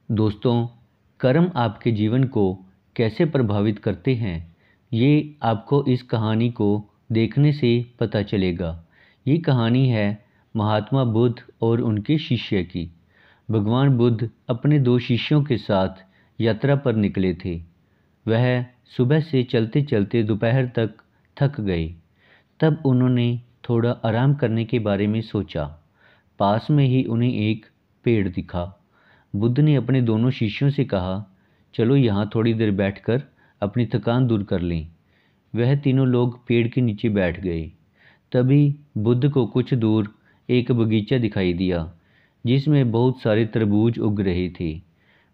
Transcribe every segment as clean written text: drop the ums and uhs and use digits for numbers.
दोस्तों, कर्म आपके जीवन को कैसे प्रभावित करते हैं, ये आपको इस कहानी को देखने से पता चलेगा। ये कहानी है महात्मा बुद्ध और उनके शिष्य की। भगवान बुद्ध अपने दो शिष्यों के साथ यात्रा पर निकले थे। वह सुबह से चलते चलते दोपहर तक थक गए। तब उन्होंने थोड़ा आराम करने के बारे में सोचा। पास में ही उन्हें एक पेड़ दिखा। बुद्ध ने अपने दोनों शिष्यों से कहा, चलो यहाँ थोड़ी देर बैठकर अपनी थकान दूर कर लें। वह तीनों लोग पेड़ के नीचे बैठ गए। तभी बुद्ध को कुछ दूर एक बगीचा दिखाई दिया, जिसमें बहुत सारे तरबूज उग रहे थे।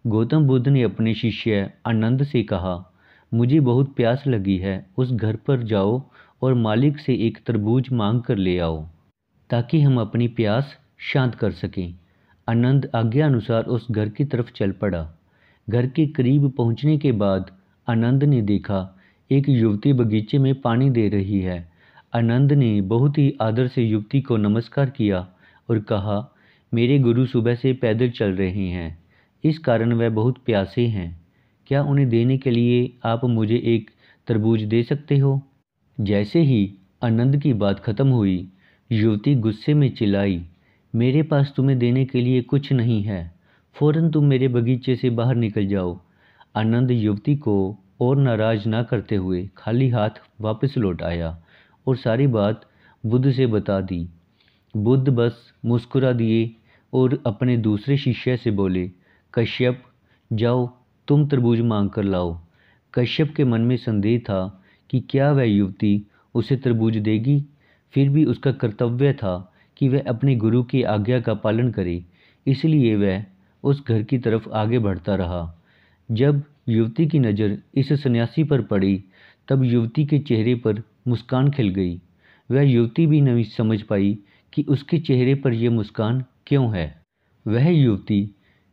गौतम बुद्ध ने अपने शिष्य आनंद से कहा, मुझे बहुत प्यास लगी है, उस घर पर जाओ और मालिक से एक तरबूज मांग कर ले आओ, ताकि हम अपनी प्यास शांत कर सकें। आनंद आज्ञा अनुसार उस घर की तरफ चल पड़ा। घर के करीब पहुंचने के बाद आनंद ने देखा एक युवती बगीचे में पानी दे रही है। आनंद ने बहुत ही आदर से युवती को नमस्कार किया और कहा, मेरे गुरु सुबह से पैदल चल रहे हैं, इस कारण वह बहुत प्यासे हैं। क्या उन्हें देने के लिए आप मुझे एक तरबूज दे सकते हो? जैसे ही आनंद की बात खत्म हुई, युवती गुस्से में चिल्लाई, मेरे पास तुम्हें देने के लिए कुछ नहीं है, फौरन तुम मेरे बगीचे से बाहर निकल जाओ। आनंद युवती को और नाराज ना करते हुए खाली हाथ वापस लौट आया और सारी बात बुद्ध से बता दी। बुद्ध बस मुस्कुरा दिए और अपने दूसरे शिष्य से बोले, कश्यप, जाओ तुम तरबूज मांग कर लाओ। कश्यप के मन में संदेह था कि क्या वह युवती उसे तरबूज देगी। फिर भी उसका कर्तव्य था कि वह अपने गुरु की आज्ञा का पालन करे, इसलिए वह उस घर की तरफ आगे बढ़ता रहा। जब युवती की नज़र इस सन्यासी पर पड़ी, तब युवती के चेहरे पर मुस्कान खिल गई। वह युवती भी नहीं समझ पाई कि उसके चेहरे पर यह मुस्कान क्यों है। वह युवती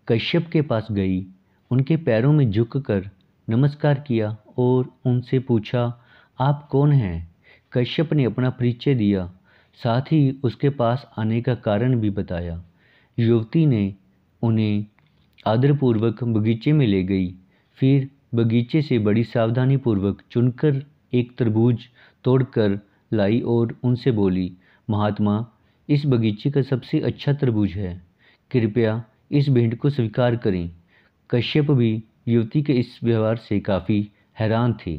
कश्यप के पास गई, उनके पैरों में झुककर नमस्कार किया और उनसे पूछा, आप कौन हैं? कश्यप ने अपना परिचय दिया, साथ ही उसके पास आने का कारण भी बताया। युवती ने उन्हें आदरपूर्वक बगीचे में ले गई। फिर बगीचे से बड़ी सावधानी पूर्वक चुनकर एक तरबूज तोड़कर लाई और उनसे बोली, महात्मा, इस बगीचे का सबसे अच्छा तरबूज है, कृपया इस भेंट को स्वीकार करें। कश्यप भी युवती के इस व्यवहार से काफ़ी हैरान थे।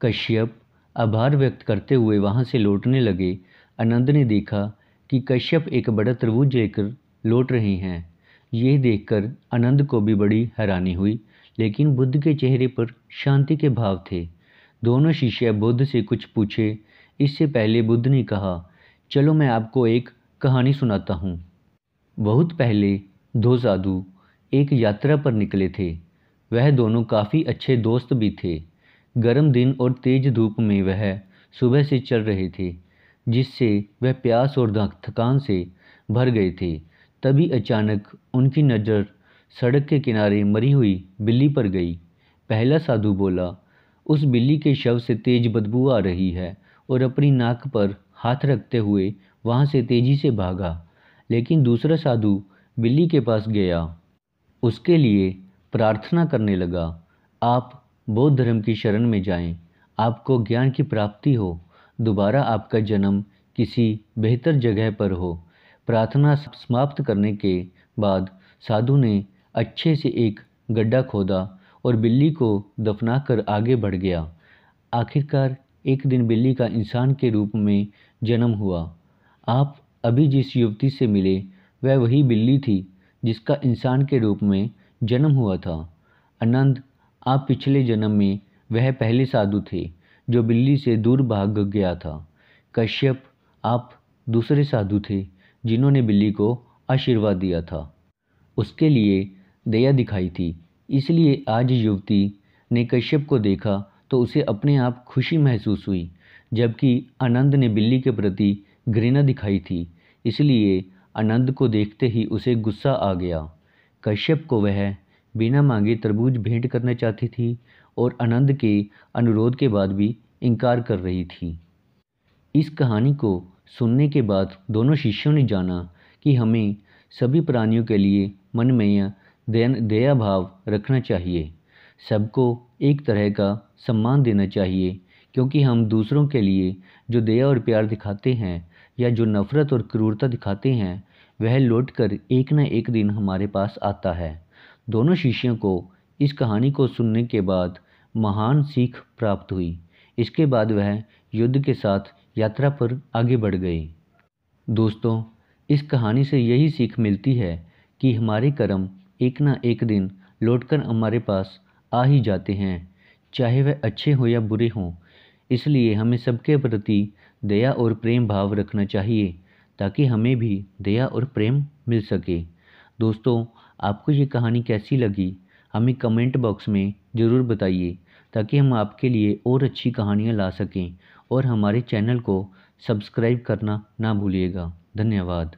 कश्यप आभार व्यक्त करते हुए वहां से लौटने लगे। आनंद ने देखा कि कश्यप एक बड़ा तरबूज लेकर लौट रहे हैं। यह देखकर आनंद को भी बड़ी हैरानी हुई, लेकिन बुद्ध के चेहरे पर शांति के भाव थे। दोनों शिष्य बुद्ध से कुछ पूछे इससे पहले बुद्ध ने कहा, चलो मैं आपको एक कहानी सुनाता हूँ। बहुत पहले दो साधु एक यात्रा पर निकले थे। वह दोनों काफ़ी अच्छे दोस्त भी थे। गर्म दिन और तेज धूप में वह सुबह से चल रहे थे, जिससे वह प्यास और थकान से भर गए थे। तभी अचानक उनकी नज़र सड़क के किनारे मरी हुई बिल्ली पर गई। पहला साधु बोला, उस बिल्ली के शव से तेज बदबू आ रही है, और अपनी नाक पर हाथ रखते हुए वहां से तेजी से भागा। लेकिन दूसरा साधु बिल्ली के पास गया, उसके लिए प्रार्थना करने लगा, आप बौद्ध धर्म की शरण में जाएं, आपको ज्ञान की प्राप्ति हो, दोबारा आपका जन्म किसी बेहतर जगह पर हो। प्रार्थना समाप्त करने के बाद साधु ने अच्छे से एक गड्ढा खोदा और बिल्ली को दफनाकर आगे बढ़ गया। आखिरकार एक दिन बिल्ली का इंसान के रूप में जन्म हुआ। आप अभी जिस युवती से मिले वह वही बिल्ली थी जिसका इंसान के रूप में जन्म हुआ था। आनंद, आप पिछले जन्म में वह पहले साधु थे जो बिल्ली से दूर भाग गया था। कश्यप, आप दूसरे साधु थे जिन्होंने बिल्ली को आशीर्वाद दिया था, उसके लिए दया दिखाई थी। इसलिए आज युवती ने कश्यप को देखा तो उसे अपने आप खुशी महसूस हुई, जबकि आनंद ने बिल्ली के प्रति घृणा दिखाई थी। इसलिए आनंद को देखते ही उसे गुस्सा आ गया। कश्यप को वह बिना मांगे तरबूज भेंट करना चाहती थी और आनंद के अनुरोध के बाद भी इनकार कर रही थी। इस कहानी को सुनने के बाद दोनों शिष्यों ने जाना कि हमें सभी प्राणियों के लिए मनमेय दया भाव रखना चाहिए। सबको एक तरह का सम्मान देना चाहिए, क्योंकि हम दूसरों के लिए जो दया और प्यार दिखाते हैं या जो नफ़रत और क्रूरता दिखाते हैं वह लौट कर एक न एक दिन हमारे पास आता है। दोनों शिष्यों को इस कहानी को सुनने के बाद महान सीख प्राप्त हुई। इसके बाद वह युद्ध के साथ यात्रा पर आगे बढ़ गए। दोस्तों, इस कहानी से यही सीख मिलती है कि हमारे कर्म एक ना एक दिन लौटकर हमारे पास आ ही जाते हैं, चाहे वह अच्छे हों या बुरे हों। इसलिए हमें सबके प्रति दया और प्रेम भाव रखना चाहिए, ताकि हमें भी दया और प्रेम मिल सके। दोस्तों, आपको ये कहानी कैसी लगी हमें कमेंट बॉक्स में ज़रूर बताइए, ताकि हम आपके लिए और अच्छी कहानियाँ ला सकें। और हमारे चैनल को सब्सक्राइब करना ना भूलिएगा। धन्यवाद।